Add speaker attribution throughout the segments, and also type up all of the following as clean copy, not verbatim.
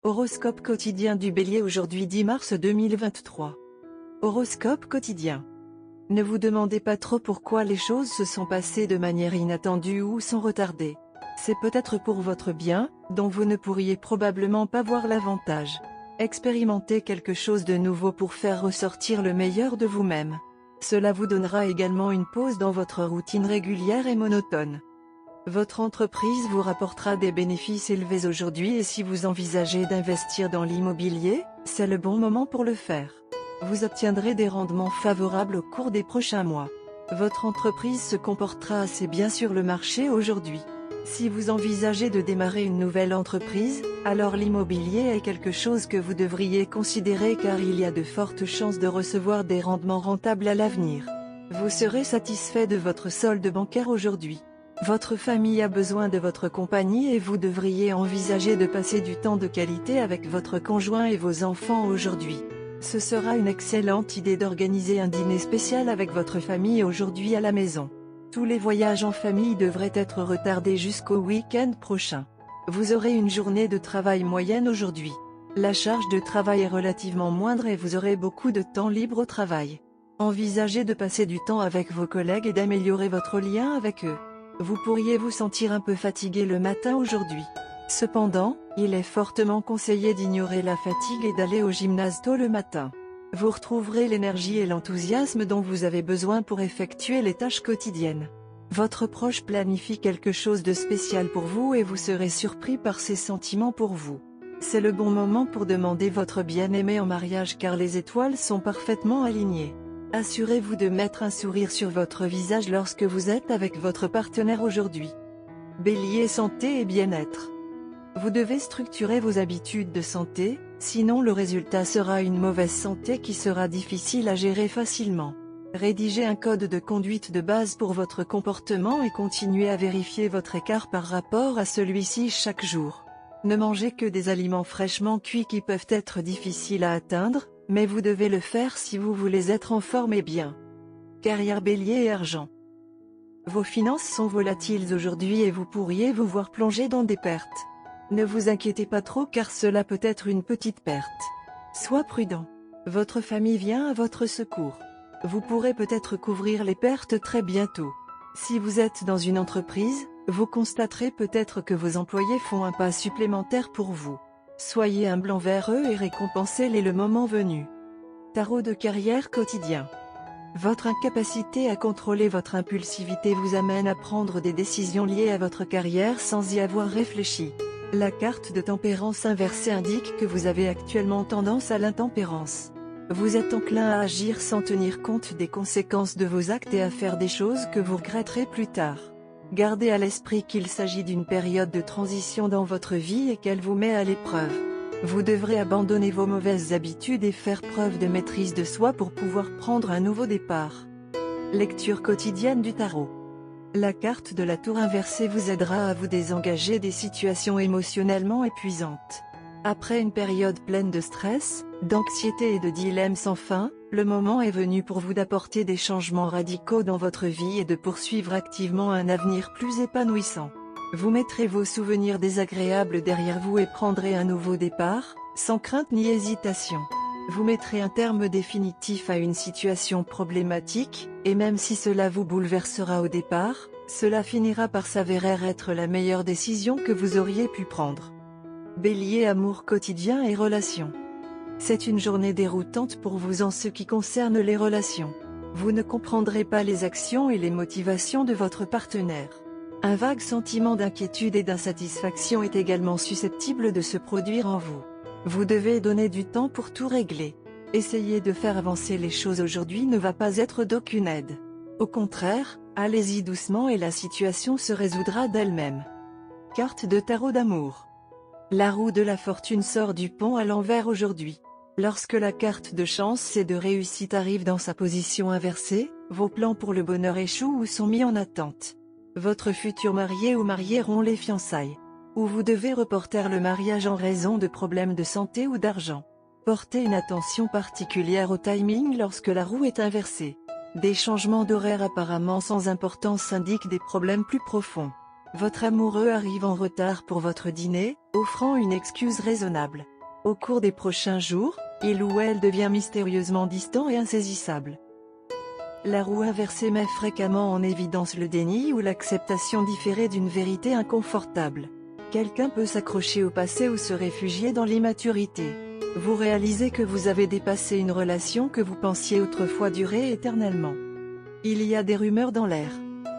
Speaker 1: Horoscope quotidien du Bélier aujourd'hui 10 mars 2023. Horoscope quotidien. Ne vous demandez pas trop pourquoi les choses se sont passées de manière inattendue ou sont retardées. C'est peut-être pour votre bien, dont vous ne pourriez probablement pas voir l'avantage. Expérimentez quelque chose de nouveau pour faire ressortir le meilleur de vous-même. Cela vous donnera également une pause dans votre routine régulière et monotone. Votre entreprise vous rapportera des bénéfices élevés aujourd'hui et si vous envisagez d'investir dans l'immobilier, c'est le bon moment pour le faire. Vous obtiendrez des rendements favorables au cours des prochains mois. Votre entreprise se comportera assez bien sur le marché aujourd'hui. Si vous envisagez de démarrer une nouvelle entreprise, alors l'immobilier est quelque chose que vous devriez considérer car il y a de fortes chances de recevoir des rendements rentables à l'avenir. Vous serez satisfait de votre solde bancaire aujourd'hui. Votre famille a besoin de votre compagnie et vous devriez envisager de passer du temps de qualité avec votre conjoint et vos enfants aujourd'hui. Ce sera une excellente idée d'organiser un dîner spécial avec votre famille aujourd'hui à la maison. Tous les voyages en famille devraient être retardés jusqu'au week-end prochain. Vous aurez une journée de travail moyenne aujourd'hui. La charge de travail est relativement moindre et vous aurez beaucoup de temps libre au travail. Envisagez de passer du temps avec vos collègues et d'améliorer votre lien avec eux. Vous pourriez vous sentir un peu fatigué le matin aujourd'hui. Cependant, il est fortement conseillé d'ignorer la fatigue et d'aller au gymnase tôt le matin. Vous retrouverez l'énergie et l'enthousiasme dont vous avez besoin pour effectuer les tâches quotidiennes. Votre proche planifie quelque chose de spécial pour vous et vous serez surpris par ses sentiments pour vous. C'est le bon moment pour demander votre bien-aimé en mariage car les étoiles sont parfaitement alignées. Assurez-vous de mettre un sourire sur votre visage lorsque vous êtes avec votre partenaire aujourd'hui. Bélier, santé et bien-être. Vous devez structurer vos habitudes de santé, sinon le résultat sera une mauvaise santé qui sera difficile à gérer facilement. Rédigez un code de conduite de base pour votre comportement et continuez à vérifier votre écart par rapport à celui-ci chaque jour. Ne mangez que des aliments fraîchement cuits qui peuvent être difficiles à atteindre, mais vous devez le faire si vous voulez être en forme et bien. Carrière Bélier et argent. Vos finances sont volatiles aujourd'hui et vous pourriez vous voir plonger dans des pertes. Ne vous inquiétez pas trop car cela peut être une petite perte. Sois prudent. Votre famille vient à votre secours. Vous pourrez peut-être couvrir les pertes très bientôt. Si vous êtes dans une entreprise, vous constaterez peut-être que vos employés font un pas supplémentaire pour vous. Soyez humble envers eux et récompensez-les le moment venu. Tarot de carrière quotidien. Votre incapacité à contrôler votre impulsivité vous amène à prendre des décisions liées à votre carrière sans y avoir réfléchi. La carte de tempérance inversée indique que vous avez actuellement tendance à l'intempérance. Vous êtes enclin à agir sans tenir compte des conséquences de vos actes et à faire des choses que vous regretterez plus tard. Gardez à l'esprit qu'il s'agit d'une période de transition dans votre vie et qu'elle vous met à l'épreuve. Vous devrez abandonner vos mauvaises habitudes et faire preuve de maîtrise de soi pour pouvoir prendre un nouveau départ. Lecture quotidienne du tarot. La carte de la tour inversée vous aidera à vous désengager des situations émotionnellement épuisantes. Après une période pleine de stress, d'anxiété et de dilemmes sans fin, le moment est venu pour vous d'apporter des changements radicaux dans votre vie et de poursuivre activement un avenir plus épanouissant. Vous mettrez vos souvenirs désagréables derrière vous et prendrez un nouveau départ, sans crainte ni hésitation. Vous mettrez un terme définitif à une situation problématique, et même si cela vous bouleversera au départ, cela finira par s'avérer être la meilleure décision que vous auriez pu prendre. Bélier, amour quotidien et relations. C'est une journée déroutante pour vous en ce qui concerne les relations. Vous ne comprendrez pas les actions et les motivations de votre partenaire. Un vague sentiment d'inquiétude et d'insatisfaction est également susceptible de se produire en vous. Vous devez donner du temps pour tout régler. Essayer de faire avancer les choses aujourd'hui ne va pas être d'aucune aide. Au contraire, allez-y doucement et la situation se résoudra d'elle-même. Carte de tarot d'amour. La roue de la fortune sort du pont à l'envers aujourd'hui. Lorsque la carte de chance et de réussite arrive dans sa position inversée, vos plans pour le bonheur échouent ou sont mis en attente. Votre futur marié ou mariée rompt les fiançailles. Ou vous devez reporter le mariage en raison de problèmes de santé ou d'argent. Portez une attention particulière au timing lorsque la roue est inversée. Des changements d'horaire apparemment sans importance indiquent des problèmes plus profonds. Votre amoureux arrive en retard pour votre dîner, offrant une excuse raisonnable. Au cours des prochains jours, il ou elle devient mystérieusement distant et insaisissable. La roue inversée met fréquemment en évidence le déni ou l'acceptation différée d'une vérité inconfortable. Quelqu'un peut s'accrocher au passé ou se réfugier dans l'immaturité. Vous réalisez que vous avez dépassé une relation que vous pensiez autrefois durer éternellement. Il y a des rumeurs dans l'air.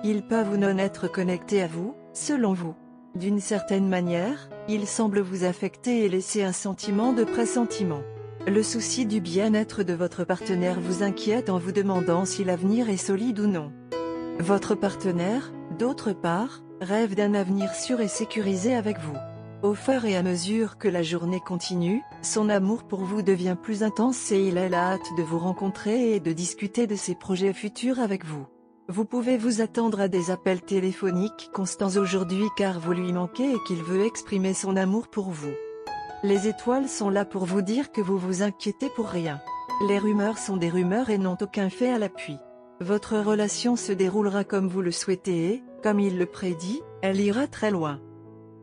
Speaker 1: Ils peuvent ou non être connectés à vous, selon vous. D'une certaine manière, ils semblent vous affecter et laisser un sentiment de pressentiment. Le souci du bien-être de votre partenaire vous inquiète en vous demandant si l'avenir est solide ou non. Votre partenaire, d'autre part, rêve d'un avenir sûr et sécurisé avec vous. Au fur et à mesure que la journée continue, son amour pour vous devient plus intense et il a la hâte de vous rencontrer et de discuter de ses projets futurs avec vous. Vous pouvez vous attendre à des appels téléphoniques constants aujourd'hui car vous lui manquez et qu'il veut exprimer son amour pour vous. Les étoiles sont là pour vous dire que vous vous inquiétez pour rien. Les rumeurs sont des rumeurs et n'ont aucun fait à l'appui. Votre relation se déroulera comme vous le souhaitez et, comme il le prédit, elle ira très loin.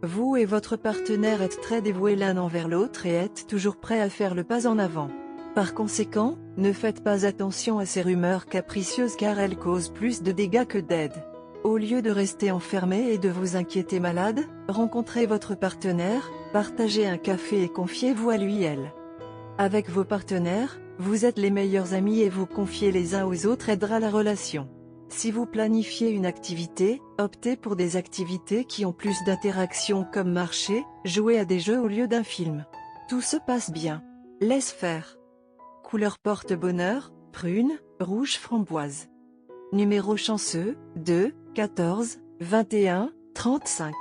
Speaker 1: Vous et votre partenaire êtes très dévoués l'un envers l'autre et êtes toujours prêts à faire le pas en avant. Par conséquent, ne faites pas attention à ces rumeurs capricieuses car elles causent plus de dégâts que d'aide. Au lieu de rester enfermé et de vous inquiéter malade, rencontrez votre partenaire, partagez un café et confiez-vous à lui/elle. Avec vos partenaires, vous êtes les meilleurs amis et vous confier les uns aux autres aidera la relation. Si vous planifiez une activité, optez pour des activités qui ont plus d'interaction comme marcher, jouer à des jeux au lieu d'un film. Tout se passe bien. Laisse faire. Couleur porte-bonheur, prune, rouge framboise. Numéro chanceux, 2, 14, 21, 35.